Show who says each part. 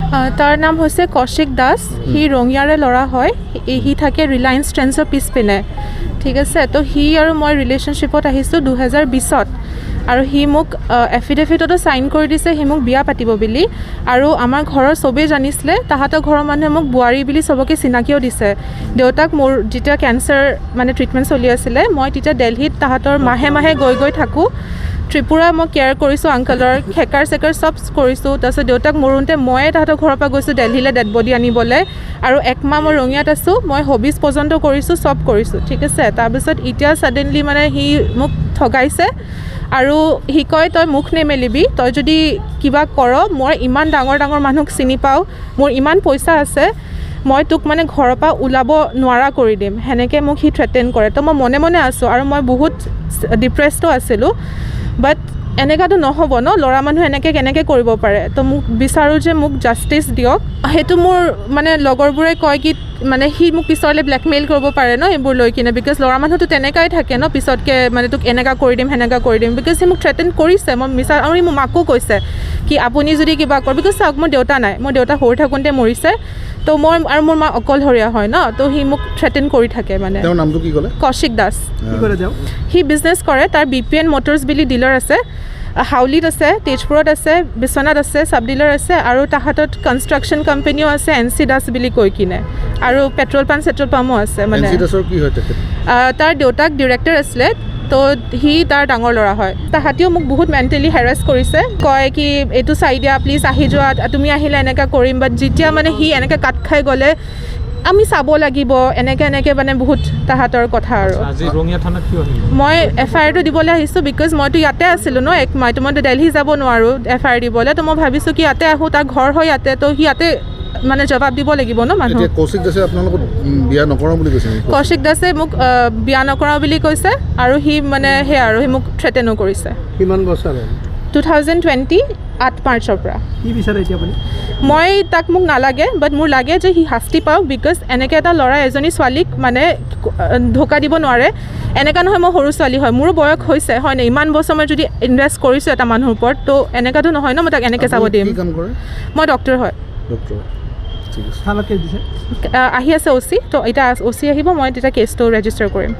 Speaker 1: তাৰ নাম হৈছে কৌশিক দাস। সি ৰঙিয়াৰে ল'ৰা হয়। সি থাকে ৰিলায়েন্স ট্ৰেণ্ডছৰ পিছপিনে, ঠিক আছে। তো সি আৰু মই ৰিলেশ্যনশ্বিপত আহিছোঁ 2020ত, আৰু সি মোক এফিডেভিটতো চাইন কৰি দিছে সি মোক বিয়া পাতিব বুলি। আৰু আমাৰ ঘৰৰ চবেই জানিছিলে, তাহাঁতৰ ঘৰৰ মানুহে মোক বোৱাৰী বুলি চবকে চিনাকিও দিছে। দেউতাক মোৰ যেতিয়া কেঞ্চাৰ মানে ট্ৰিটমেণ্ট চলি আছিলে, মই তেতিয়া দিল্লীত তাহাঁতৰ মাহে মাহে গৈ থাকোঁ। ত্ৰিপুৰা মই কেয়াৰ কৰিছোঁ, আংকলৰ খেকাৰ চেকাৰ চব কৰিছোঁ। তাৰপিছত দেউতাক মৰোঁতে ময়ে তাহাঁতৰ ঘৰৰ পৰা গৈছোঁ দিল্লীলৈ ডেড বডি আনিবলৈ। আৰু একমাহ মই ৰঙিয়াত আছোঁ, মই হবিজ পৰ্যন্ত কৰিছোঁ, চব কৰিছোঁ, ঠিক আছে। তাৰপিছত এতিয়া ছাডেনলি মানে সি মোক ঠগাইছে, আৰু সি কয় তই মুখ নেমেলিবি, তই যদি কিবা কৰ, মই ইমান ডাঙৰ ডাঙৰ মানুহক চিনি পাওঁ, মোৰ ইমান পইচা আছে, মই তোক মানে ঘৰৰ পৰা ওলাব নোৱাৰা কৰি দিম, সেনেকৈ মোক সি থ্ৰেটেন কৰে। তো মই মনে মনে আছোঁ, আৰু মই বহুত ডিপ্ৰেছডো আছিলোঁ। বাট এনেকুৱাতো নহ'ব ন, ল'ৰা মানুহ এনেকৈ কেনেকৈ কৰিব পাৰে। তো মোক বিচাৰোঁ যে মোক জাষ্টিচ দিয়ক। সেইটো মোৰ মানে লগৰবোৰে কয় কি মানে সি মোক পিছলৈ ব্লেকমেইল কৰিব পাৰে ন এইবোৰ লৈ কিনে, বিকজ ল'ৰা মানুহটো তেনেকুৱাই থাকে ন, পিছতকৈ মানে তোক এনেকুৱা কৰি দিম সেনেকুৱা কৰি দিম, বিকজ সি মোক থ্ৰেটেন কৰিছে। মই বিচাৰ আৰু মোৰ মাকো কৈছে কি আপুনি যদি কিবা কৰে, বিকজ চাওক মোৰ দেউতা নাই, মোৰ দেউতা সৰু থাকোঁতে মৰিছে। তো মই আৰু মোৰ মা অকলশৰীয়া হয় ন, তো সি মোক থ্ৰেটেন কৰি থাকে। মানে
Speaker 2: তেওঁৰ নামটো কি ক'লে?
Speaker 1: কৌশিক দাস।
Speaker 3: কি কৰে তেওঁ?
Speaker 1: সি বিজনেছ কৰে, তাৰ BPN মটৰ্ছ বুলি ডিলাৰ আছে, হাউলিত আছে, তেজপুৰত আছে, বিশ্বনাথ আছে, চাব ডিলাৰ আছে, আৰু তাহাঁতত কনষ্ট্ৰাকশ্যন কোম্পানীও আছে, NC দাস বুলি কৈ কিনে, আৰু পেট্ৰল পাম্পো আছে। মানে
Speaker 2: NC দাসৰ কি হয় তেখেত?
Speaker 1: তাৰ দেউতাক ডিৰেক্টৰ আছিলে, তো সি তাৰ ডাঙৰ ল'ৰা হয়। তাহাঁতিও মোক বহুত মেণ্টেলি হেৰাছ কৰিছে, কয় কি এইটো চাই দিয়া প্লিজ, আহি যোৱা, তুমি আহিলে এনেকৈ কৰিম। বাট যেতিয়া মানে সি এনেকৈ কাট খাই গ'লে, আমি চাব লাগিব, এনেকৈ মানে বহুত তাহাঁতৰ কথা। আৰু মই FIR-টো দিবলৈ আহিছোঁ, বিকজ মইতো ইয়াতে আছিলোঁ ন এক মাহটো, মইতো দিল্লী যাব নোৱাৰোঁ FIR দিবলৈ। তো মই ভাবিছোঁ কি ইয়াতে আহোঁ, তাৰ ঘৰ হয় ইয়াতে, তো সি ইয়াতে মানে জবাব দিব লাগিব ন মানুহ।
Speaker 2: কৌশিক দাসে আপোনালোকক বিয়া নকৰাওঁ বুলি কৈছে?
Speaker 1: কৌশিক দাসে মোক বিয়া নকৰাওঁ বুলি কৈছে, আৰু সি মানে সেয়া আৰু সি মোক থ্ৰেটেনো কৰিছে।
Speaker 3: কিমান বছৰ?
Speaker 1: 2020 8 মাৰ্চৰ পৰা।
Speaker 3: কি বিচাৰে এতিয়া আপুনি?
Speaker 1: মই তাক মোক নালাগে, বাট মোৰ লাগে যে সি শাস্তি পাওক, বিকজ এনেকৈ এটা ল'ৰা এজনী ছোৱালীক মানে ধোকা দিব নোৱাৰে। এনেকুৱা নহয় মই সৰু ছোৱালী হয়, মোৰো বয়স হৈছে হয় নাই, ইমান বছৰ মই যদি ইনভেষ্ট কৰিছোঁ এটা মানুহৰ ওপৰত, তো এনেকুৱাতো নহয় ন মই তাক এনেকৈ চাব দিম। মই ডক্টৰ হয়।
Speaker 3: থানাত কেছ দিছে?
Speaker 1: আহি আছে OC, তো এতিয়া OC আহিব, মই তেতিয়া কেছটো ৰেজিষ্টাৰ কৰিম।